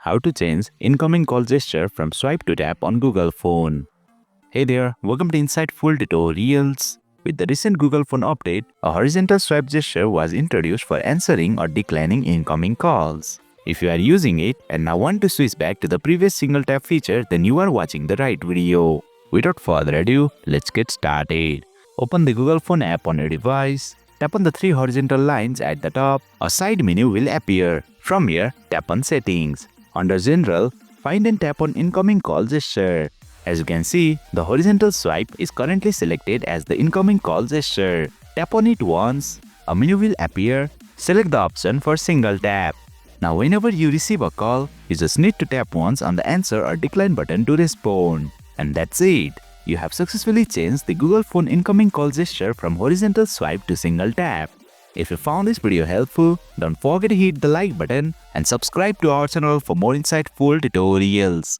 how to change incoming call gesture from swipe to tap on Google Phone. Hey there, welcome to Insightful Tutorials. With the recent Google Phone update, a horizontal swipe gesture was introduced for answering or declining incoming calls. If you are using it and now want to switch back to the previous single tap feature, then you are watching the right video. Without further ado, let's get started. Open the Google Phone app on your device. Tap on the three horizontal lines at the top. A side menu will appear. From here, tap on Settings. Under General, find and tap on Incoming Call Gesture. As you can see, the horizontal swipe is currently selected as the incoming call gesture. Tap on it once. A menu will appear. Select the option for single tap. Now whenever you receive a call, you just need to tap once on the answer or decline button to respond. And that's it. You have successfully changed the Google Phone incoming call gesture from horizontal swipe to single tap. If you found this video helpful, don't forget to hit the like button and subscribe to our channel for more insightful tutorials.